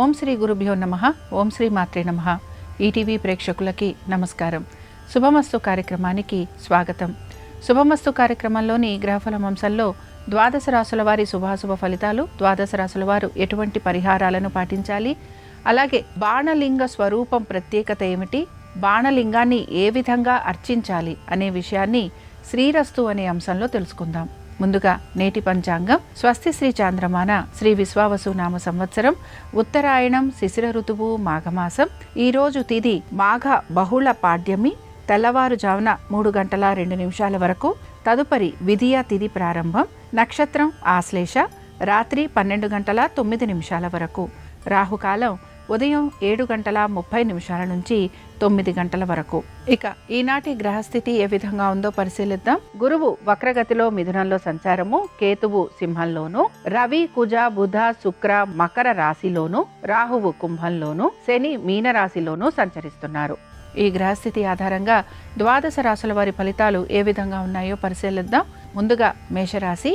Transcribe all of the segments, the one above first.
ఓం శ్రీ గురుభ్యో నమః. ఓం శ్రీ మాత్రే నమః. ఈటీవీ ప్రేక్షకులకి నమస్కారం. శుభమస్తు కార్యక్రమానికి స్వాగతం. శుభమస్తు కార్యక్రమంలోని గ్రహఫలం అంశంలో ద్వాదశ రాశుల వారి శుభాశుభ ఫలితాలు, ద్వాదశ రాశుల వారు ఎటువంటి పరిహారాలను పాటించాలి, అలాగే బాణలింగ స్వరూపం ప్రత్యేకత ఏమిటి, బాణలింగాన్ని ఏ విధంగా అర్చించాలి అనే విషయాన్ని శ్రీరస్తు అనే అంశంలో తెలుసుకుందాం. ముందుగా నేటి పంచాంగం. స్వస్తి శ్రీ చాంద్రమాన శ్రీ విశ్వావసు నామ సంవత్సరం, ఉత్తరాయణం, శిశిర ఋతువు, మాఘమాసం. ఈరోజు తిథి మాఘ బహుళ పాడ్యమి, తెల్లవారుజామున 3:02 వరకు. తదుపరి విధియ తిథి ప్రారంభం. నక్షత్రం ఆశ్లేష, రాత్రి 12:09 వరకు. రాహుకాలం ఉదయం 7:30 నుంచి 9 వరకు. ఇక ఈనాటి గ్రహస్థితి ఏ విధంగా ఉందో పరిశీలిద్దాం. గురువు వక్రగతిలో మిథునంలో సంచారము, కేతువు సింహంలోను, రవి, కుజ, బుధ, శుక్ర మకర రాశిలోను, రాహువు కుంభంలోను, శని మీన రాశిలోను సంచరిస్తున్నారు. ఈ గ్రహస్థితి ఆధారంగా ద్వాదశ రాశుల వారి ఫలితాలు ఏ విధంగా ఉన్నాయో పరిశీలిద్దాం. ముందుగా మేషరాశి.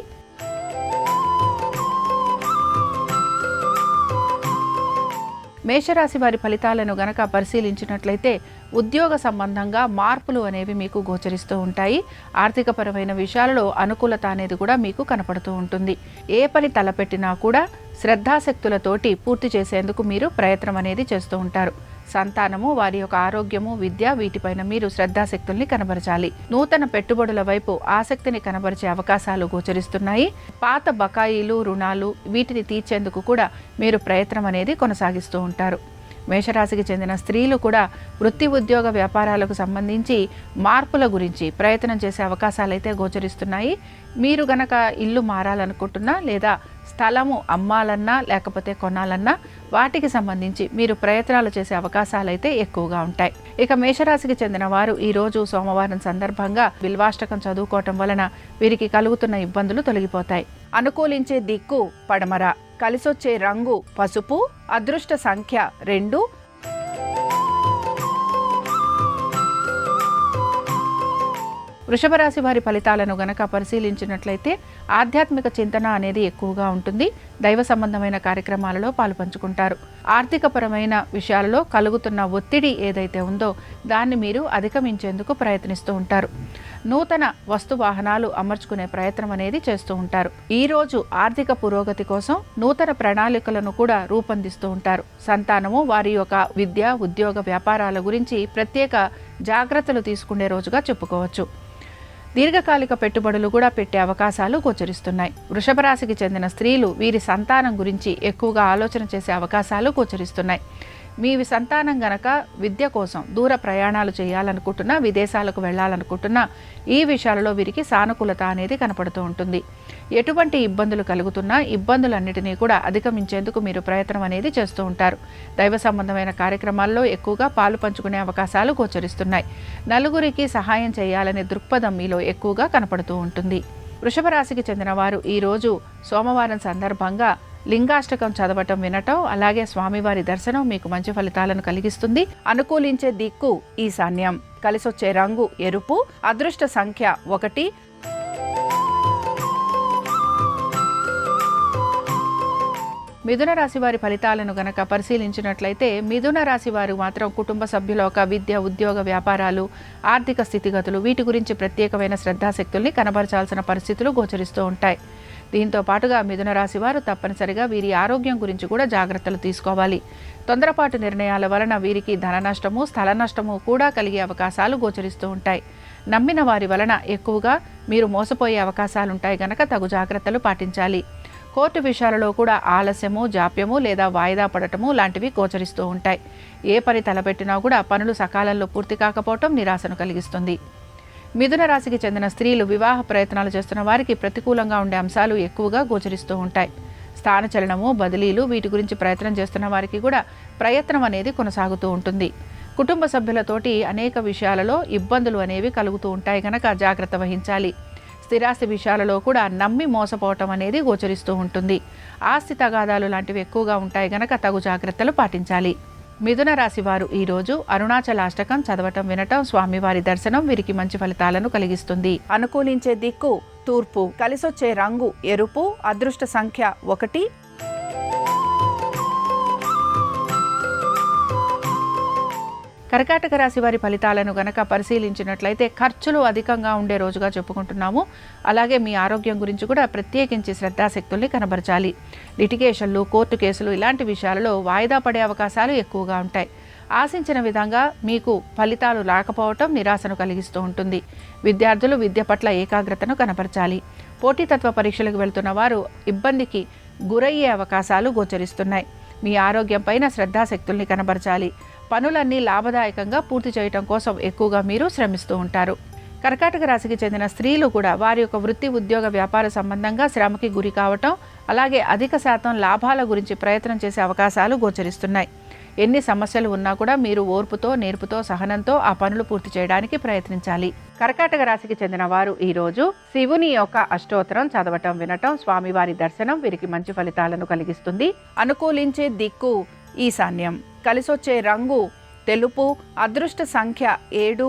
మేషరాశి వారి ఫలితాలను గనక పరిశీలించినట్లయితే ఉద్యోగ సంబంధంగా మార్పులు అనేవి మీకు గోచరిస్తూ ఉంటాయి. ఆర్థికపరమైన విషయాలలో అనుకూలత అనేది కూడా మీకు కనపడుతూ ఉంటుంది. ఏ పని తలపెట్టినా కూడా శ్రద్ధాశక్తులతోటి పూర్తి చేసేందుకు మీరు ప్రయత్నం అనేది చేస్తూ ఉంటారు. సంతానము, వారి యొక్క ఆరోగ్యము, విద్య, వీటిపైన మీరు శ్రద్ధాశక్తుల్ని కనబరచాలి. నూతన పెట్టుబడుల వైపు ఆసక్తిని కనబరిచే అవకాశాలు గోచరిస్తున్నాయి. పాత బకాయిలు, రుణాలు వీటిని తీర్చేందుకు కూడా మీరు ప్రయత్నం అనేది కొనసాగిస్తూ ఉంటారు. మేషరాశికి చెందిన స్త్రీలు కూడా వృత్తి, ఉద్యోగ, వ్యాపారాలకు సంబంధించి మార్పుల గురించి ప్రయత్నం చేసే అవకాశాలు అయితే గోచరిస్తున్నాయి. మీరు గనక ఇల్లు మారాలనుకుంటున్నా, లేదా స్థలము అమ్మాలన్నా, లేకపోతే కొనాలన్నా వాటికి సంబంధించి మీరు ప్రయత్నాలు చేసే అవకాశాలు అయితే ఎక్కువగా ఉంటాయి. ఇక మేషరాశికి చెందిన వారు ఈరోజు సోమవారం సందర్భంగా బిల్వాష్టకం చదువుకోవటం వలన వీరికి కలుగుతున్న ఇబ్బందులు తొలగిపోతాయి. అనుకూలించే దిక్కు పడమర, కలిసొచ్చే రంగు పసుపు, అదృష్ట సంఖ్య 2. వృషభ రాశి వారి ఫలితాలను గనక పరిశీలించినట్లయితే ఆధ్యాత్మిక చింతన అనేది ఎక్కువగా ఉంటుంది. దైవ సంబంధమైన కార్యక్రమాలలో పాలుపంచుకుంటారు. ఆర్థికపరమైన విషయాలలో కలుగుతున్న ఒత్తిడి ఏదైతే ఉందో దాన్ని మీరు అధిగమించేందుకు ప్రయత్నిస్తూ ఉంటారు. నూతన వస్తు వాహనాలు అమర్చుకునే ప్రయత్నం అనేది చేస్తూ ఉంటారు. ఈ రోజు ఆర్థిక పురోగతి కోసం నూతన ప్రణాళికలను కూడా రూపొందిస్తూ ఉంటారు. సంతానము వారి యొక్క విద్య, ఉద్యోగ, వ్యాపారాల గురించి ప్రత్యేక జాగ్రత్తలు తీసుకునే రోజుగా చెప్పుకోవచ్చు. దీర్ఘకాలిక పెట్టుబడులు కూడా పెట్టే అవకాశాలు గోచరిస్తున్నాయి. వృషభ రాశికి చెందిన స్త్రీలు వీరి సంతానం గురించి ఎక్కువగా ఆలోచన చేసే అవకాశాలు గోచరిస్తున్నాయి. మీ సంతానం గనక విద్య కోసం దూర ప్రయాణాలు చేయాలనుకుంటున్నా, విదేశాలకు వెళ్ళాలనుకుంటున్నా ఈ విషయాలలో వీరికి సానుకూలత అనేది కనపడుతూ ఉంటుంది. ఎటువంటి ఇబ్బందులు కలుగుతున్నా ఇబ్బందులన్నిటినీ కూడా అధిగమించేందుకు మీరు ప్రయత్నం అనేది చేస్తూ ఉంటారు. దైవ సంబంధమైన కార్యక్రమాల్లో ఎక్కువగా పాలు పంచుకునే అవకాశాలు గోచరిస్తున్నాయి. నలుగురికి సహాయం చేయాలనే దృక్పథం మీలో ఎక్కువగా కనపడుతూ ఉంటుంది. వృషభ రాశికి చెందిన వారు ఈరోజు సోమవారం సందర్భంగా లింగాష్టకం చదవటం, వినటం, అలాగే స్వామివారి దర్శనం మీకు మంచి ఫలితాలను కలిగిస్తుంది. అనుకూలించే దిక్కు ఈశాన్యం, కలిసొచ్చే రంగు ఎరుపు, అదృష్ట సంఖ్య 1. మిథున రాశి వారి ఫలితాలను గనక పరిశీలించినట్లయితే మిథున రాశి వారు మాత్రం కుటుంబ సభ్యుల యొక్క విద్య, ఉద్యోగ, వ్యాపారాలు, ఆర్థిక స్థితిగతులు వీటి గురించి ప్రత్యేకమైన శ్రద్ధాశక్తుల్ని కనబరచాల్సిన పరిస్థితులు గోచరిస్తూ ఉంటాయి. దీంతో పాటుగా మిథున రాశి వారు తప్పనిసరిగా వీరి ఆరోగ్యం గురించి కూడా జాగ్రత్తలు తీసుకోవాలి. తొందరపాటు నిర్ణయాల వలన వీరికి ధన నష్టము, స్థల నష్టము కూడా కలిగే అవకాశాలు గోచరిస్తూ ఉంటాయి. నమ్మిన వారి వలన ఎక్కువగా మీరు మోసపోయే అవకాశాలుంటాయి గనక తగు జాగ్రత్తలు పాటించాలి. కోర్టు విషయాలలో కూడా ఆలస్యము, జాప్యము లేదా వాయిదా పడటము లాంటివి గోచరిస్తూ ఉంటాయి. ఏ పని తలపెట్టినా కూడా పనులు సకాలంలో పూర్తి కాకపోవటం నిరాశను కలిగిస్తుంది. మిథున రాశికి చెందిన స్త్రీలు వివాహ ప్రయత్నాలు చేస్తున్న వారికి ప్రతికూలంగా ఉండే అంశాలు ఎక్కువగా గోచరిస్తూ ఉంటాయి. స్థానచలనము, బదిలీలు వీటి గురించి ప్రయత్నం చేస్తున్న వారికి కూడా ప్రయత్నం అనేది కొనసాగుతూ ఉంటుంది. కుటుంబ సభ్యులతోటి అనేక విషయాలలో ఇబ్బందులు అనేవి కలుగుతూ ఉంటాయి కనుక జాగ్రత్త వహించాలి. స్థిరాస్తి విషయాలలో కూడా నమ్మి మోసపోవటం అనేది గోచరిస్తూ ఉంటుంది. ఆస్తి తగాదాలు లాంటివి ఎక్కువగా ఉంటాయి గనక తగు జాగ్రత్తలు పాటించాలి. మిథున రాశి వారు ఈరోజు అరుణాచలాష్టకం చదవటం, వినటం, స్వామివారి దర్శనం వీరికి మంచి ఫలితాలను కలిగిస్తుంది. అనుకూలించే దిక్కు తూర్పు, కలిసొచ్చే రంగు ఎరుపు, అదృష్ట సంఖ్య 1. కర్కాటక రాశి వారి ఫలితాలను గనక పరిశీలించినట్లయితే ఖర్చులు అధికంగా ఉండే రోజుగా చెప్పుకుంటున్నాము. అలాగే మీ ఆరోగ్యం గురించి కూడా ప్రత్యేకించి శ్రద్ధాశక్తుల్ని కనబరచాలి. లిటిగేషన్లు, కోర్టు కేసులు ఇలాంటి విషయాలలో వాయిదా పడే అవకాశాలు ఎక్కువగా ఉంటాయి. ఆశించిన విధంగా మీకు ఫలితాలు రాకపోవటం నిరాశను కలిగిస్తూ ఉంటుంది. విద్యార్థులు విద్య పట్ల ఏకాగ్రతను కనపరచాలి. పోటీతత్వ పరీక్షలకు వెళ్తున్న వారు ఇబ్బందికి గురయ్యే అవకాశాలు గోచరిస్తున్నాయి. మీ ఆరోగ్యం పైన శ్రద్ధాశక్తుల్ని కనబరచాలి. పనులన్నీ లాభదాయకంగా పూర్తి చేయటం కోసం ఎక్కువగా మీరు శ్రమిస్తూ ఉంటారు. కర్కాటక రాశికి చెందిన స్త్రీలు కూడా వారి యొక్క వృత్తి, ఉద్యోగ, వ్యాపార సంబంధంగా శ్రమకి గురి కావటం, అలాగే అధిక శాతం లాభాల గురించి ప్రయత్నం చేసే అవకాశాలు గోచరిస్తున్నాయి. ఎన్ని సమస్యలు ఉన్నా కూడా మీరు ఓర్పుతో, నేర్పుతో, సహనంతో ఆ పనులు పూర్తి చేయడానికి ప్రయత్నించాలి. కర్కాటక రాశికి చెందిన వారు ఈరోజు శివుని యొక్క అష్టోత్తరం చదవటం, వినటం, స్వామివారి దర్శనం వీరికి మంచి ఫలితాలను కలిగిస్తుంది. అనుకూలించే దిక్కు ఈశాన్యం. కలిసొచ్చే రంగు తెలుపు. అదృష్ట సంఖ్య 7.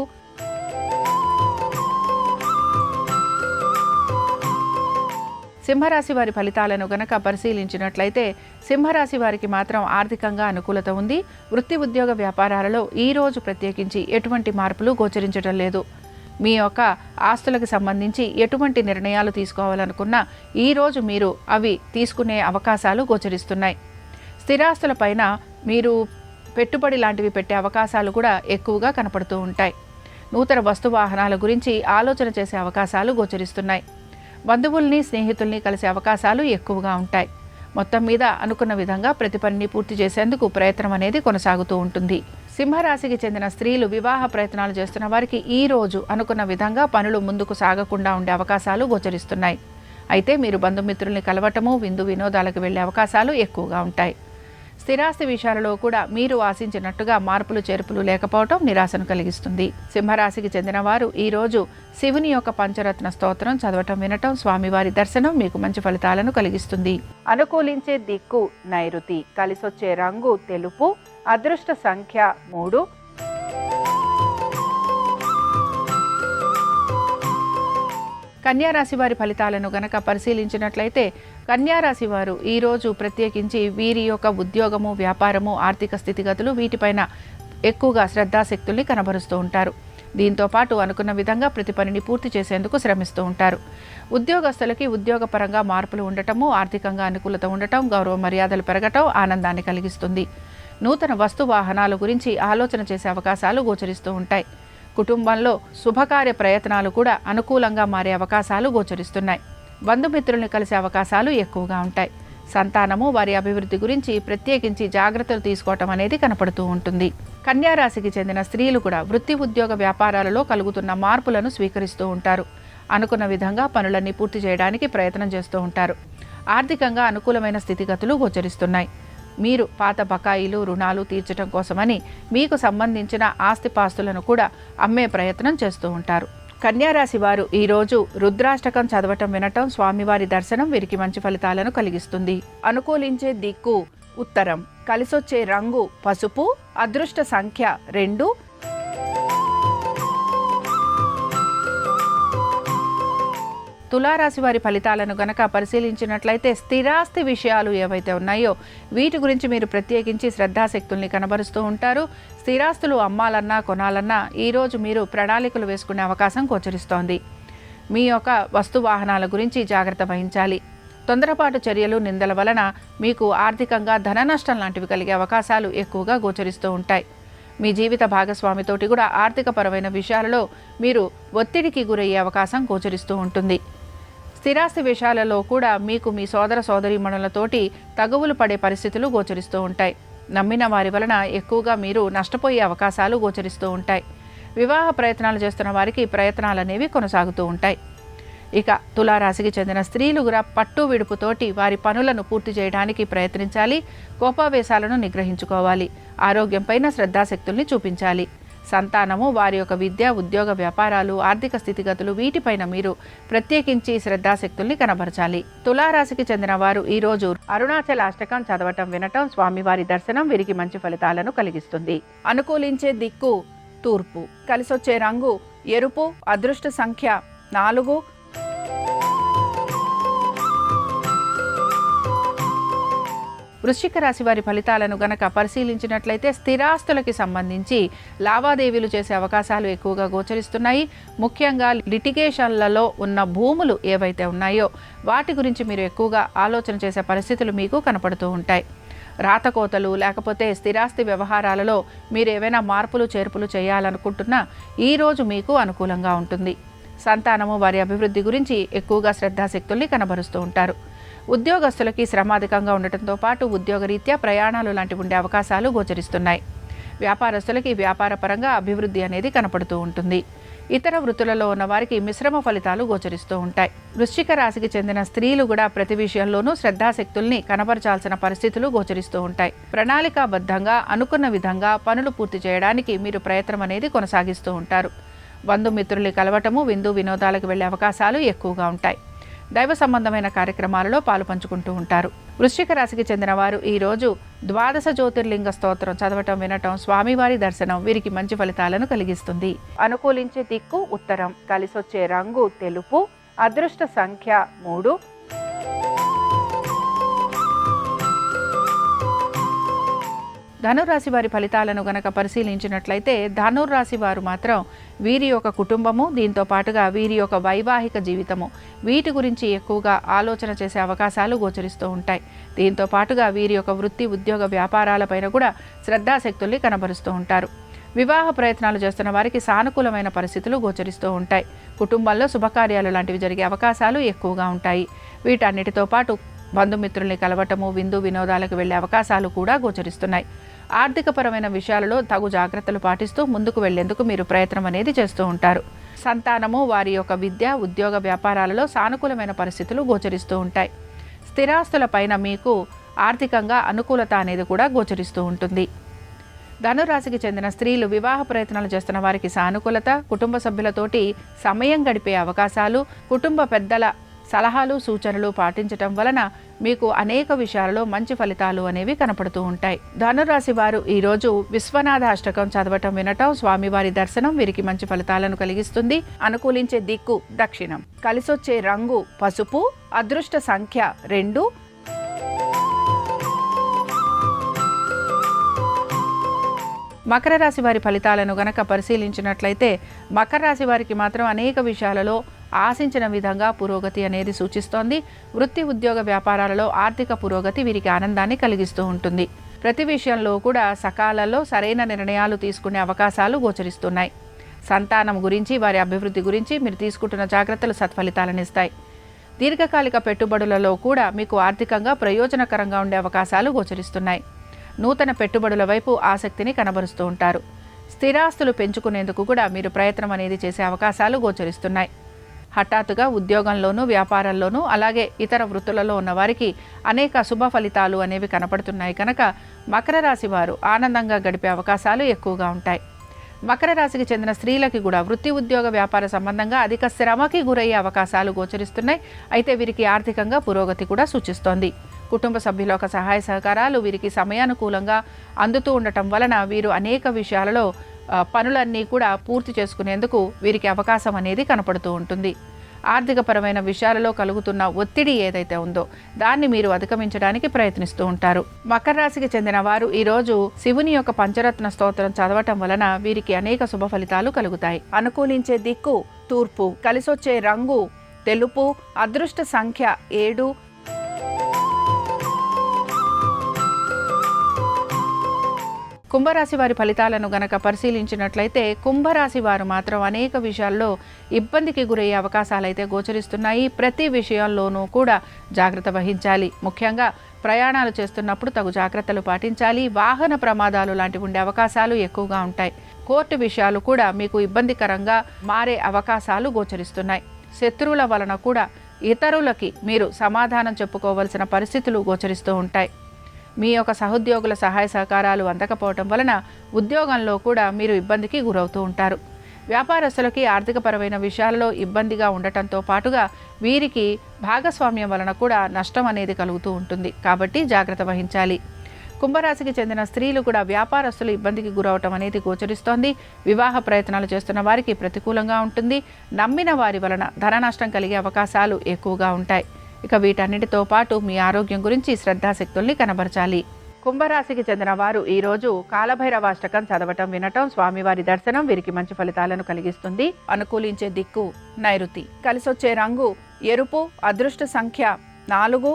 సింహరాశి వారి ఫలితాలను గనక పరిశీలించినట్లయితే సింహరాశి వారికి మాత్రం ఆర్థికంగా అనుకూలత ఉంది. వృత్తి, ఉద్యోగ, వ్యాపారాలలో ఈ రోజు ప్రత్యేకించి ఎటువంటి మార్పులు గోచరించడం లేదు. మీ యొక్క ఆస్తులకు సంబంధించి ఎటువంటి నిర్ణయాలు తీసుకోవాలనుకున్నా ఈ రోజు మీరు అవి తీసుకునే అవకాశాలు గోచరిస్తున్నాయి. స్థిరాస్తులపైన మీరు పెట్టుబడి లాంటివి పెట్టే అవకాశాలు కూడా ఎక్కువగా కనపడుతూ ఉంటాయి. నూతన వస్తు వాహనాల గురించి ఆలోచన చేసే అవకాశాలు గోచరిస్తున్నాయి. బంధువుల్ని, స్నేహితుల్ని కలిసే అవకాశాలు ఎక్కువగా ఉంటాయి. మొత్తం మీద అనుకున్న విధంగా ప్రతి పనిని పూర్తి చేసేందుకు ప్రయత్నం అనేది కొనసాగుతూ ఉంటుంది. సింహరాశికి చెందిన స్త్రీలు వివాహ ప్రయత్నాలు చేస్తున్న వారికి ఈ రోజు అనుకున్న విధంగా పనులు ముందుకు సాగకుండా ఉండే అవకాశాలు గోచరిస్తున్నాయి. అయితే మీరు బంధుమిత్రుల్ని కలవటము, విందు వినోదాలకు వెళ్లే అవకాశాలు ఎక్కువగా ఉంటాయి. స్థిరాస్తి విషయాలలో కూడా మీరు ఆశించినట్టుగా మార్పులు చేర్పులు లేకపోవటం నిరాశను కలిగిస్తుంది. సింహరాశికి చెందిన వారు ఈరోజు శివుని యొక్క పంచరత్న స్తోత్రం చదవటం, వినటం, స్వామివారి దర్శనం మీకు మంచి ఫలితాలను కలిగిస్తుంది. అనుకూలించే దిక్కు నైరుతి. కలిసొచ్చే రంగు తెలుపు. అదృష్ట సంఖ్య 3. కన్యారాశి వారి ఫలితాలను గనక పరిశీలించినట్లయితే కన్యారాశి వారు ఈరోజు ప్రత్యేకించి వీరి యొక్క ఉద్యోగము, వ్యాపారము, ఆర్థిక స్థితిగతులు వీటిపైన ఎక్కువగా శ్రద్ధాశక్తుల్ని కనబరుస్తూ ఉంటారు. దీంతో పాటు అనుకున్న విధంగా ప్రతి పనిని పూర్తి చేసేందుకు శ్రమిస్తూ ఉంటారు. ఉద్యోగస్తులకి ఉద్యోగపరంగా మార్పులు ఉండటము, ఆర్థికంగా అనుకూలత ఉండటం, గౌరవ మర్యాదలు పెరగటం ఆనందాన్ని కలిగిస్తుంది. నూతన వస్తు వాహనాల గురించి ఆలోచన చేసే అవకాశాలు గోచరిస్తూ ఉంటాయి. కుటుంబంలో శుభకార్య ప్రయత్నాలు కూడా అనుకూలంగా మారే అవకాశాలు గోచరిస్తున్నాయి. బంధుమిత్రుల్ని కలిసే అవకాశాలు ఎక్కువగా ఉంటాయి. సంతానము, వారి అభివృద్ధి గురించి ప్రత్యేకించి జాగ్రత్తలు తీసుకోవటం అనేది కనపడుతూ ఉంటుంది. కన్యారాశికి చెందిన స్త్రీలు కూడా వృత్తి, ఉద్యోగ, వ్యాపారాలలో కలుగుతున్న మార్పులను స్వీకరిస్తూ ఉంటారు. అనుకున్న విధంగా పనులన్నీ పూర్తి చేయడానికి ప్రయత్నం చేస్తూ ఉంటారు. ఆర్థికంగా అనుకూలమైన స్థితిగతులు గోచరిస్తున్నాయి. మీరు పాత బకాయిలు, రుణాలు తీర్చడం కోసమని మీకు సంబంధించిన ఆస్తిపాస్తులను కూడా అమ్మే ప్రయత్నం చేస్తూ ఉంటారు. కన్యారాశి వారు ఈరోజు రుద్రాష్టకం చదవటం, వినటం, స్వామివారి దర్శనం వీరికి మంచి ఫలితాలను కలిగిస్తుంది. అనుకూలించే దిక్కు ఉత్తరం. కలిసొచ్చే రంగు పసుపు. అదృష్ట సంఖ్య 2. తులారాశి వారి ఫలితాలను గనక పరిశీలించినట్లయితే స్థిరాస్తి విషయాలు ఏవైతే ఉన్నాయో వీటి గురించి మీరు ప్రత్యేకించి శ్రద్ధాశక్తుల్ని కనబరుస్తూ ఉంటారు. స్థిరాస్తులు అమ్మాలన్నా, కొనాలన్నా ఈరోజు మీరు ప్రణాళికలు వేసుకునే అవకాశం గోచరిస్తోంది. మీ యొక్క వస్తు వాహనాల గురించి జాగ్రత్త వహించాలి. తొందరపాటు చర్యలు, నిందల వలన మీకు ఆర్థికంగా ధన నష్టం లాంటివి కలిగే అవకాశాలు ఎక్కువగా గోచరిస్తూ ఉంటాయి. మీ జీవిత భాగస్వామితోటి కూడా ఆర్థికపరమైన విషయాలలో మీరు ఒత్తిడికి గురయ్యే అవకాశం గోచరిస్తూ ఉంటుంది. స్థిరాస్తి విషయాలలో కూడా మీకు మీ సోదర సోదరీమణులతోటి తగువులు పడే పరిస్థితులు గోచరిస్తూ ఉంటాయి. నమ్మిన వారి వలన ఎక్కువగా మీరు నష్టపోయే అవకాశాలు గోచరిస్తూ ఉంటాయి. వివాహ ప్రయత్నాలు చేస్తున్న వారికి ప్రయత్నాలు అనేవి కొనసాగుతూ ఉంటాయి. ఇక తులారాశికి చెందిన స్త్రీలు కూడా పట్టు విడుపుతోటి వారి పనులను పూర్తి చేయడానికి ప్రయత్నించాలి. కోపావేశాలను నిగ్రహించుకోవాలి. ఆరోగ్యంపైన శ్రద్ధాశక్తుల్ని చూపించాలి. సంతానము, వారి యొక్క విద్య, ఉద్యోగ, వ్యాపారాలు, ఆర్థిక స్థితిగతులు వీటిపైన మీరు ప్రత్యేకించి శ్రద్ధాశక్తుల్ని కనబరచాలి. తులారాశికి చెందిన వారు ఈరోజు అరుణాచల అష్టకం చదవటం, వినటం, స్వామివారి దర్శనం వీరికి మంచి ఫలితాలను కలిగిస్తుంది. అనుకూలించే దిక్కు తూర్పు. కలిసొచ్చే రంగు ఎరుపు. అదృష్ట సంఖ్య 4. వృశ్చిక రాశి వారి ఫలితాలను గనక పరిశీలించినట్లయితే స్థిరాస్తులకి సంబంధించి లావాదేవీలు చేసే అవకాశాలు ఎక్కువగా గోచరిస్తున్నాయి. ముఖ్యంగా లిటిగేషన్లలో ఉన్న భూములు ఏవైతే ఉన్నాయో వాటి గురించి మీరు ఎక్కువగా ఆలోచన చేసే పరిస్థితులు మీకు కనపడుతూ ఉంటాయి. రాతకోతలు లేకపోతే స్థిరాస్తి వ్యవహారాలలో మీరు ఏవైనా మార్పులు చేర్పులు చేయాలనుకుంటున్నా ఈరోజు మీకు అనుకూలంగా ఉంటుంది. సంతానము వారి అభివృద్ధి గురించి ఎక్కువగా శ్రద్ధాశక్తుల్ని కనబరుస్తూ ఉంటారు. ఉద్యోగస్తులకి శ్రమ అధికంగా ఉండటంతో పాటు ఉద్యోగరీత్యా ప్రయాణాలు లాంటివి ఉండే అవకాశాలు గోచరిస్తున్నాయి. వ్యాపారస్తులకి వ్యాపారపరంగా అభివృద్ధి అనేది కనపడుతూ ఉంటుంది. ఇతర వృత్తులలో ఉన్న వారికి మిశ్రమ ఫలితాలు గోచరిస్తూ ఉంటాయి. వృశ్చిక రాశికి చెందిన స్త్రీలు కూడా ప్రతి విషయంలోనూ శ్రద్ధాశక్తుల్ని కనబరచాల్సిన పరిస్థితులు గోచరిస్తూ ఉంటాయి. ప్రణాళికాబద్ధంగా అనుకున్న విధంగా పనులు పూర్తి చేయడానికి మీరు ప్రయత్నం అనేది కొనసాగిస్తూ ఉంటారు. బంధుమిత్రుల్ని కలవటము, విందు వినోదాలకు వెళ్లే అవకాశాలు ఎక్కువగా ఉంటాయి. దైవ సంబంధమైన కార్యక్రమాలలో పాలు పంచుకుంటూ ఉంటారు. వృశ్చిక రాశికి చెందిన వారు ఈరోజు 12 జ్యోతిర్లింగ స్తోత్రం చదవటం, వినటం, స్వామివారి దర్శనం వీరికి మంచి ఫలితాలను కలిగిస్తుంది. అనుకూలించే దిక్కు ఉత్తరం, కలిసొచ్చే రంగు తెలుపు, అదృష్ట సంఖ్య 3. ధనురాశి వారి ఫలితాలను గనక పరిశీలించినట్లయితే ధనురాశి వారు మాత్రం వీరి యొక్క కుటుంబము, దీంతో పాటుగా వీరి యొక్క వైవాహిక జీవితము వీటి గురించి ఎక్కువగా ఆలోచన చేసే అవకాశాలు గోచరిస్తూ ఉంటాయి. దీంతో పాటుగా వీరి యొక్క వృత్తి ఉద్యోగ వ్యాపారాలపైన కూడా శ్రద్ధాశక్తుల్ని కనబరుస్తూ ఉంటారు. వివాహ ప్రయత్నాలు చేస్తున్న వారికి సానుకూలమైన పరిస్థితులు గోచరిస్తూ ఉంటాయి. కుటుంబంలో శుభకార్యాలు లాంటివి జరిగే అవకాశాలు ఎక్కువగా ఉంటాయి. వీటన్నిటితో పాటు బంధుమిత్రుల్ని కలవటము, విందు వినోదాలకు వెళ్లే అవకాశాలు కూడా గోచరిస్తున్నాయి. ఆర్థికపరమైన విషయాలలో తగు జాగ్రత్తలు పాటిస్తూ ముందుకు వెళ్లేందుకు మీరు ప్రయత్నం అనేది చేస్తూ ఉంటారు. సంతానము వారి యొక్క విద్య ఉద్యోగ వ్యాపారాలలో సానుకూలమైన పరిస్థితులు గోచరిస్తూ ఉంటాయి. స్థిరాస్తులపైన మీకు ఆర్థికంగా అనుకూలత అనేది కూడా గోచరిస్తూ ఉంటుంది. ధనురాశికి చెందిన స్త్రీలు వివాహ ప్రయత్నాలు చేస్తున్న వారికి సానుకూలత, కుటుంబ సభ్యులతోటి సమయం గడిపే అవకాశాలు, కుటుంబ పెద్దల సలహాలు సూచనలు పాటించటం వలన మీకు అనేక విషయాలలో మంచి ఫలితాలు అనేవి కనపడుతూ ఉంటాయి. ధనురాశి వారు ఈరోజు విశ్వనాథ అష్టకం చదవటం, వినటం, స్వామివారి దర్శనం వీరికి మంచి ఫలితాలను కలిగిస్తుంది. అనుకూలించే దిక్కు దక్షిణం, కలిసొచ్చే రంగు పసుపు, అదృష్ట సంఖ్య 2. మకర రాశి వారి ఫలితాలను గనక పరిశీలించినట్లయితే మకర రాశి వారికి మాత్రం అనేక విషయాలలో ఆశించిన విధంగా పురోగతి అనేది సూచిస్తోంది. వృత్తి ఉద్యోగ వ్యాపారాలలో ఆర్థిక పురోగతి వీరికి ఆనందాన్ని కలిగిస్తూ ఉంటుంది. ప్రతి విషయంలో కూడా సకాలంలో సరైన నిర్ణయాలు తీసుకునే అవకాశాలు గోచరిస్తున్నాయి. సంతానం గురించి వారి అభివృద్ధి గురించి మీరు తీసుకుంటున్న జాగ్రత్తలు సత్ఫలితాలను ఇస్తాయి. దీర్ఘకాలిక పెట్టుబడులలో కూడా మీకు ఆర్థికంగా ప్రయోజనకరంగా ఉండే అవకాశాలు గోచరిస్తున్నాయి. నూతన పెట్టుబడుల వైపు ఆసక్తిని కనబరుస్తూ ఉంటారు. స్థిరాస్తులు పెంచుకునేందుకు కూడా మీరు ప్రయత్నం అనేది చేసే అవకాశాలు గోచరిస్తున్నాయి. హఠాత్తుగా ఉద్యోగంలోనూ వ్యాపారంలోనూ అలాగే ఇతర వృత్తులలో ఉన్న వారికి అనేక శుభ ఫలితాలు అనేవి కనపడుతున్నాయి కనుక మకర రాశి వారు ఆనందంగా గడిపే అవకాశాలు ఎక్కువగా ఉంటాయి. మకర రాశికి చెందిన స్త్రీలకి కూడా వృత్తి ఉద్యోగ వ్యాపార సంబంధంగా అధిక శ్రమకి గురయ్యే అవకాశాలు గోచరిస్తున్నాయి. అయితే వీరికి ఆర్థికంగా పురోగతి కూడా సూచిస్తోంది. కుటుంబ సభ్యుల యొక్క సహాయ సహకారాలు వీరికి సమయానుకూలంగా అందుతూ ఉండటం వలన వీరు అనేక విషయాలలో పనులన్నీ కూడా పూర్తి చేసుకునేందుకు వీరికి అవకాశం అనేది కనపడుతూ ఉంటుంది. ఆర్థికపరమైన విషయాలలో కలుగుతున్న ఒత్తిడి ఏదైతే ఉందో దాన్ని మీరు అధిగమించడానికి ప్రయత్నిస్తూ ఉంటారు. మకర రాశికి చెందిన వారు ఈరోజు శివుని యొక్క పంచరత్న స్తోత్రం చదవటం వలన వీరికి అనేక శుభ ఫలితాలు కలుగుతాయి. అనుకూలించే దిక్కు తూర్పు, కలిసొచ్చే రంగు తెలుపు, అదృష్ట సంఖ్య 7. కుంభరాశి వారి ఫలితాలను గనక పరిశీలించినట్లయితే కుంభరాశి వారు మాత్రం అనేక విషయాల్లో ఇబ్బందికి గురయ్యే అవకాశాలు అయితే గోచరిస్తున్నాయి. ప్రతి విషయంలోనూ కూడా జాగ్రత్త వహించాలి. ముఖ్యంగా ప్రయాణాలు చేస్తున్నప్పుడు తగు జాగ్రత్తలు పాటించాలి. వాహన ప్రమాదాలు లాంటివి ఉండే అవకాశాలు ఎక్కువగా ఉంటాయి. కోర్టు విషయాలు కూడా మీకు ఇబ్బందికరంగా మారే అవకాశాలు గోచరిస్తున్నాయి. శత్రువుల వలన కూడా ఇతరులకి మీరు సమాధానం చెప్పుకోవాల్సిన పరిస్థితులు గోచరిస్తూ ఉంటాయి. మీ యొక్క సహోద్యోగుల సహాయ సహకారాలు అందకపోవటం వలన ఉద్యోగంలో కూడా మీరు ఇబ్బందికి గురవుతూ ఉంటారు. వ్యాపారస్తులకి ఆర్థికపరమైన విషయాల్లో ఇబ్బందిగా ఉండటంతో పాటుగా వీరికి భాగస్వామ్యం వలన కూడా నష్టం అనేది కలుగుతూ ఉంటుంది. కాబట్టి జాగ్రత్త వహించాలి. కుంభరాశికి చెందిన స్త్రీలు కూడా వ్యాపారస్తులు ఇబ్బందికి గురవటం అనేది గోచరిస్తోంది. వివాహ ప్రయత్నాలు చేస్తున్న వారికి ప్రతికూలంగా ఉంటుంది. నమ్మిన వారి వలన ధన నష్టం కలిగే అవకాశాలు ఎక్కువగా ఉంటాయి. ఇక వీటన్నిటితో పాటు మీ ఆరోగ్యం గురించి శ్రద్ధాశక్తుల్ని కనబరచాలి. కుంభరాశికి చెందిన వారు ఈరోజు కాలభైరవాష్టకం చదవటం, వినటం, స్వామివారి దర్శనం వీరికి మంచి ఫలితాలను కలిగిస్తుంది. అనుకూలించే దిక్కు నైరుతి. కలిసొచ్చే రంగు ఎరుపు. అదృష్ట సంఖ్య 4.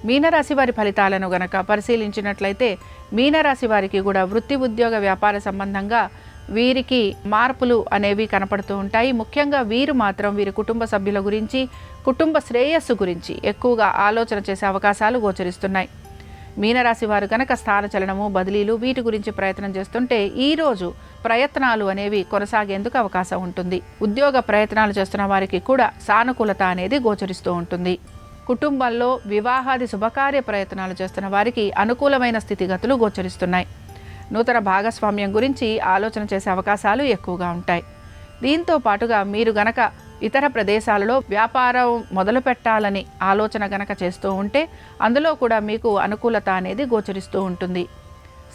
మీనరాశి వారి ఫలితాలను గనక పరిశీలించినట్లయితే మీనరాశి వారికి కూడా వృత్తి, ఉద్యోగ, వ్యాపార సంబంధంగా వీరికి మార్పులు అనేవి కనపడుతూ ఉంటాయి. ముఖ్యంగా వీరు మాత్రం వీరి కుటుంబ సభ్యుల గురించి, కుటుంబ శ్రేయస్సు గురించి ఎక్కువగా ఆలోచన చేసే అవకాశాలు గోచరిస్తున్నాయి. మీనరాశి వారు కనుక స్థానచలనము, బదిలీలు వీటి గురించి ప్రయత్నం చేస్తుంటే ఈరోజు ప్రయత్నాలు అనేవి కొనసాగేందుకు అవకాశం ఉంటుంది. ఉద్యోగ ప్రయత్నాలు చేస్తున్న వారికి కూడా సానుకూలత అనేది గోచరిస్తూ ఉంటుంది. కుటుంబంలో వివాహాది శుభకార్య ప్రయత్నాలు చేస్తున్న వారికి అనుకూలమైన స్థితిగతులు గోచరిస్తున్నాయి. నూతన భాగస్వామ్యం గురించి ఆలోచన చేసే అవకాశాలు ఎక్కువగా ఉంటాయి. దీంతో పాటుగా మీరు గనక ఇతర ప్రదేశాలలో వ్యాపారం మొదలు పెట్టాలని ఆలోచన గనక చేస్తూ ఉంటే అందులో కూడా మీకు అనుకూలత అనేది గోచరిస్తూ ఉంటుంది.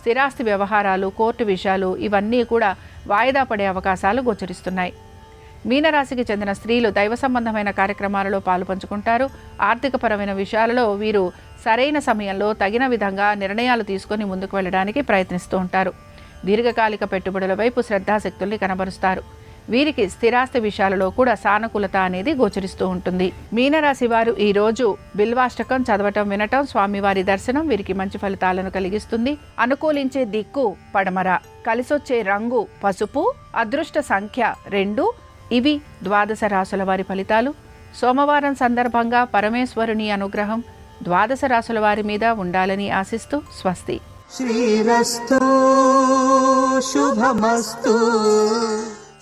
స్థిరాస్తి వ్యవహారాలు, కోర్టు విషయాలు ఇవన్నీ కూడా వాయిదా పడే అవకాశాలు గోచరిస్తున్నాయి. మీనరాశికి చెందిన స్త్రీలు దైవ సంబంధమైన కార్యక్రమాలలో పాలుపంచుకుంటారు. ఆర్థికపరమైన విషయాలలో వీరు సరైన సమయంలో తగిన విధంగా నిర్ణయాలు తీసుకొని ముందుకు వెళ్ళడానికి ప్రయత్నిస్తూ ఉంటారు. దీర్ఘకాలిక పెట్టుబడుల వైపు శ్రద్ధాశక్తుల్ని కనబరుస్తారు. వీరికి స్థిరాస్తి విషయాలలో కూడా సానుకూలత అనేది గోచరిస్తూ ఉంటుంది. మీనరాశి వారు ఈరోజు బిల్వాష్టకం చదవటం, వినటం, స్వామివారి దర్శనం వీరికి మంచి ఫలితాలను కలిగిస్తుంది. అనుకూలించే దిక్కు పడమర. కలిసొచ్చే రంగు పసుపు. అదృష్ట సంఖ్య 2. ఇవి ద్వాదశ రాశుల వారి ఫలితాలు. సోమవారం సందర్భంగా పరమేశ్వరుని అనుగ్రహం ద్వాదశ రాశుల వారి మీద ఉండాలని ఆశిస్తూ స్వస్తి. శ్రీరస్తు శుభమస్తు.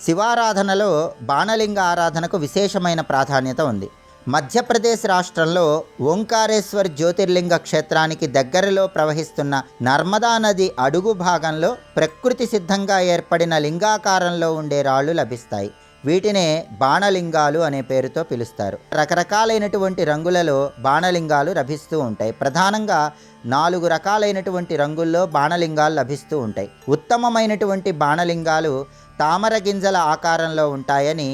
శివారాధనలో బాణలింగ ఆరాధనకు విశేషమైన ప్రాధాన్యత ఉంది. మధ్యప్రదేశ్ రాష్ట్రంలో ఓంకారేశ్వర్ జ్యోతిర్లింగ క్షేత్రానికి దగ్గరలో ప్రవహిస్తున్న నర్మదా నది అడుగు భాగంలో ప్రకృతి సిద్ధంగా ఏర్పడిన లింగాకారంలో ఉండే రాళ్లు లభిస్తాయి. వీటినే బాణలింగాలు అనే పేరుతో పిలుస్తారు. రకరకాలైనటువంటి రంగులలో బాణలింగాలు లభిస్తూ ఉంటాయి. ప్రధానంగా 4 రకాలైనటువంటి రంగుల్లో బాణలింగాలు లభిస్తూ ఉంటాయి. ఉత్తమమైనటువంటి బాణలింగాలు తామర గింజల ఆకారంలో ఉంటాయని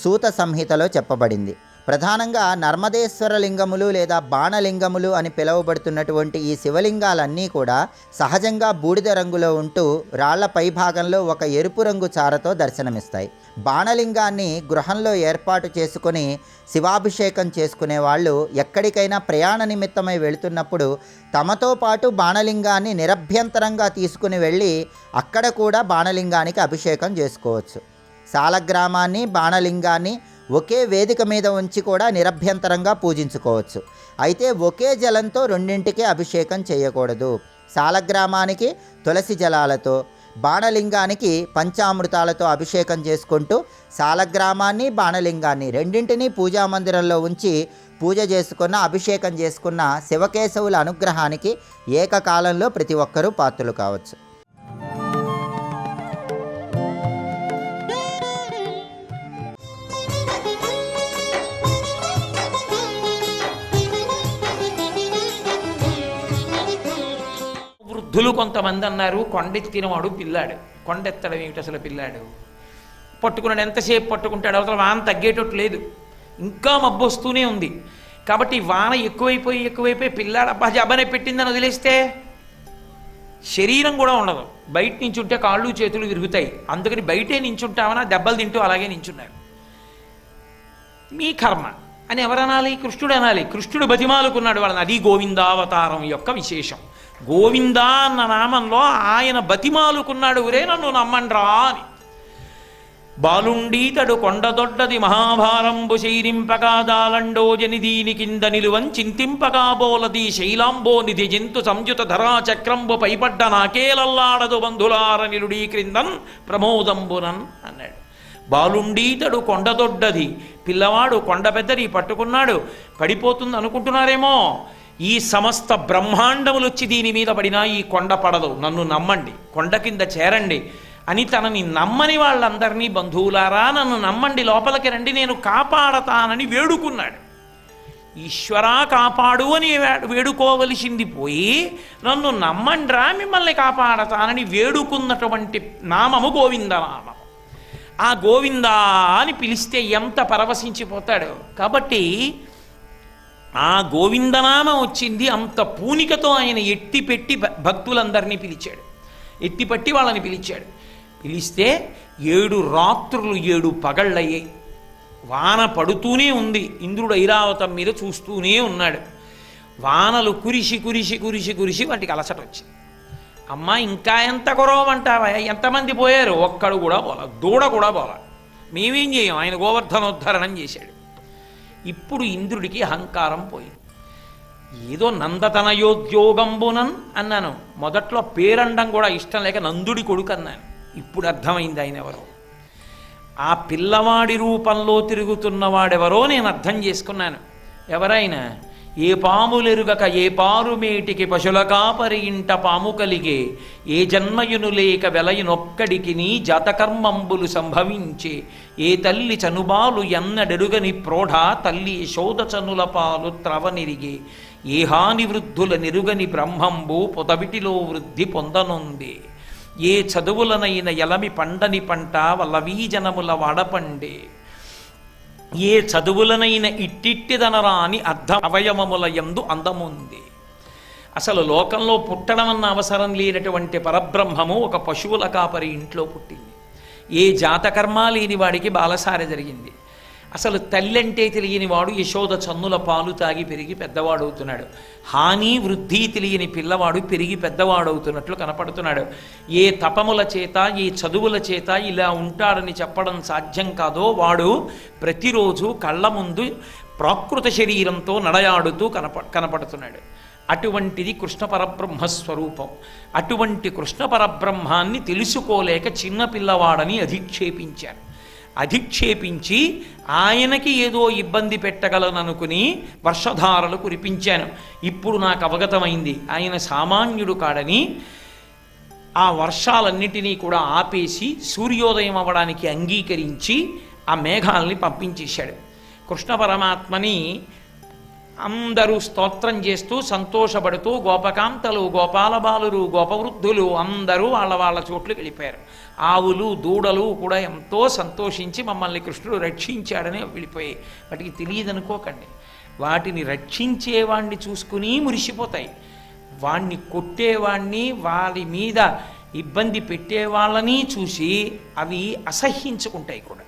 సూత సంహితలో చెప్పబడింది. ప్రధానంగా నర్మదేశ్వర లింగములు లేదా బాణలింగములు అని పిలువబడుతున్నటువంటి ఈ శివలింగాలన్నీ కూడా సహజంగా బూడిద రంగులో ఉంటూ రాళ్ల పైభాగంలో ఒక ఎరుపు రంగు చారతో దర్శనమిస్తాయి. బాణలింగాన్ని గృహంలో ఏర్పాటు చేసుకొని శివాభిషేకం చేసుకునే వాళ్ళు ఎక్కడికైనా ప్రయాణ నిమిత్తమై వెళుతున్నప్పుడు తమతో పాటు బాణలింగాన్ని నిరభ్యంతరంగా తీసుకుని వెళ్ళి అక్కడ కూడా బాణలింగానికి అభిషేకం చేసుకోవచ్చు. సాలగ్రామాన్ని, బాణలింగాన్ని ఒకే వేదిక మీద ఉంచి కూడా నిరభ్యంతరంగా పూజించుకోవచ్చు. అయితే ఒకే జలంతో రెండింటికి అభిషేకం చేయకూడదు. సాలగ్రామానికి తులసి జలాలతో, బాణలింగానికి పంచామృతాలతో అభిషేకం చేసుకుంటూ సాలగ్రామాన్ని, బాణలింగాన్ని రెండింటినీ పూజామందిరంలో ఉంచి పూజ చేసుకున్న, అభిషేకం చేసుకున్న శివకేశవుల అనుగ్రహానికి ఏకకాలంలో ప్రతి ఒక్కరూ పాత్రులు కావచ్చు. వృద్ధులు కొంతమంది అన్నారు, కొండెత్తినవాడు పిల్లాడు. కొండెత్తడం ఏమిటి అసలు? పిల్లాడు పట్టుకున్నాడు, ఎంతసేపు పట్టుకుంటాడు? అవతల వాన తగ్గేటట్టు లేదు, ఇంకా మబ్బు వస్తూనే ఉంది. కాబట్టి వాన ఎక్కువైపోయి పిల్లాడు అబ్బా జబ్బనే పెట్టిందని వదిలేస్తే శరీరం కూడా ఉండదు. బయట నించుంటే కాళ్ళు చేతులు విరుగుతాయి. అందుకని బయటే నించుంటామన్నా దెబ్బలు తింటూ అలాగే నించున్నారు. మీ కర్మ అని ఎవరనాలి? కృష్ణుడు అనాలి. కృష్ణుడు బతిమాలుకున్నాడు వాళ్ళని. అది గోవిందావతారం యొక్క విశేషం. గోవిందా అన్న నామంలో ఆయన బతిమాలుకున్నాడు, ఒరే నన్ను నమ్మండ్రా అని. బాలుండీతడు కొండదొడ్డది మహాభారంబు శైరింపకాదాలండోజనిదీని కింద నిలువన్ చింతింపకాబోలది శైలాంబో నిధి జంతు సంయుత ధరా చక్రంబు పైపడ్డ నాకేలల్లాడదు బంధులార నిలుడీ క్రిందన్ ప్రమోదంబునన్ అన్నాడు. బాలుండీతడు కొండదొడ్డది, పిల్లవాడు కొండ పెద్దది పట్టుకున్నాడు. పడిపోతుంది అనుకుంటున్నారేమో. ఈ సమస్త బ్రహ్మాండములు వచ్చి దీని మీద పడినా ఈ కొండ పడదు, నన్ను నమ్మండి, కొండ కింద చేరండి అని తనని నమ్మని వాళ్ళందరినీ బంధువులారా నన్ను నమ్మండి, లోపలికి రండి, నేను కాపాడతానని వేడుకున్నాడు. ఈశ్వరా కాపాడు అని వేడుకోవలసింది పోయి నన్ను నమ్మండ్రా మిమ్మల్ని కాపాడతానని వేడుకున్నటువంటి నామము గోవిందనామం. ఆ గోవిందా అని పిలిస్తే ఎంత పరవశించిపోతాడు. కాబట్టి ఆ గోవిందనామం వచ్చింది, అంత పూనికతో ఆయన ఎత్తిపెట్టి భక్తులందరినీ పిలిచాడు, ఎత్తిపట్టి వాళ్ళని పిలిచాడు. పిలిస్తే 7 రాత్రులు 7 పగళ్ళయ్యాయి. వాన పడుతూనే ఉంది, ఇంద్రుడు ఐరావతం మీద చూస్తూనే ఉన్నాడు. వానలు కురిసి కురిసి కురిసి కురిసి వాటికి అలసట వచ్చింది. అమ్మ ఇంకా ఎంత కురవమంటావా, ఎంతమంది పోయారు, ఒక్కడు కూడా పోలా, దూడ కూడా పోలా, మేమేం చేయం, ఆయన గోవర్ధనోద్ధరణం చేశాడు. ఇప్పుడు ఇంద్రుడికి అహంకారం పోయింది. ఏదో నందతనయోద్యోగంబునన్ అన్నాను, మొదట్లో పేరండం కూడా ఇష్టం లేక నందుడి కొడుకు అన్నాను. ఇప్పుడు అర్థమైంది ఆయన ఎవరో, ఆ పిల్లవాడి రూపంలో తిరుగుతున్నవాడెవరో నేను అర్థం చేసుకున్నాను. ఎవరైనా ఏ పాములెరుగక ఏ పారుమేటికి పశుల కాపరి ఇంట పాము కలిగే, ఏ జన్మయును లేక వెలయునొక్కడికి నీ జాతకర్మంబులు సంభవించే, ఏ తల్లి చనుబాలు ఎన్నడెరుగని ప్రోఢ తల్లి యశోద చనుల పాలు త్రవనిరిగే, ఏ హాని వృద్ధుల నిరుగని బ్రహ్మంబు పొదవిటిలో వృద్ధి పొందనుంది, ఏ చదువులనైన ఎలమి పండని పంట వల్లవీ జనముల వాడపండే, ఏ చదువులనైన ఇట్టిట్టిదనరా అని అర్థ అవయవముల యందు అందముంది. అసలు లోకంలో పుట్టడం అన్న అవసరం లేనటువంటి పరబ్రహ్మము ఒక పశువుల కాపరి ఇంట్లో పుట్టింది. ఏ జాతకర్మ లేని వాడికి బాలసార జరిగింది. అసలు తల్లి అంటే తెలియని వాడు యశోద చన్నుల పాలు తాగి పెరిగి పెద్దవాడవుతున్నాడు. హాని వృద్ధి తెలియని పిల్లవాడు పెరిగి పెద్దవాడవుతున్నట్లు కనపడుతున్నాడు. ఏ తపముల చేత ఏ చదువుల చేత ఇలా ఉంటాడని చెప్పడం సాధ్యం కాదో వాడు ప్రతిరోజు కళ్ళ ముందు ప్రాకృత శరీరంతో నడయాడుతూ కనపడుతున్నాడు. అటువంటిది కృష్ణ పరబ్రహ్మస్వరూపం. అటువంటి కృష్ణ పరబ్రహ్మాన్ని తెలుసుకోలేక చిన్నపిల్లవాడని అధిక్షేపించారు. అధిక్షేపించి ఆయనకి ఏదో ఇబ్బంది పెట్టగలననుకుని వర్షధారలు కురిపించాను. ఇప్పుడు నాకు అవగతమైంది ఆయన సామాన్యుడు కాడని. ఆ వర్షాలన్నిటినీ కూడా ఆపేసి సూర్యోదయం అవ్వడానికి అంగీకరించి ఆ మేఘాలని పంపించేశాడు. కృష్ణ పరమాత్మని అందరూ స్తోత్రం చేస్తూ సంతోషపడుతూ గోపకాంతలు, గోపాలబాలురు, గోపవృద్ధులు అందరూ వాళ్ళ చోట్లకు వెళ్ళిపోయారు. ఆవులు దూడలు కూడా ఎంతో సంతోషించి మమ్మల్ని కృష్ణుడు రక్షించాడని వెళ్ళిపోయాయి. వాటికి తెలియదనుకోకండి, వాటిని రక్షించేవాణ్ణి చూసుకుని మురిసిపోతాయి. వాణ్ణి కొట్టేవాణ్ణి, వారి మీద ఇబ్బంది పెట్టేవాళ్ళని చూసి అవి అసహ్యించుకుంటాయి కూడా.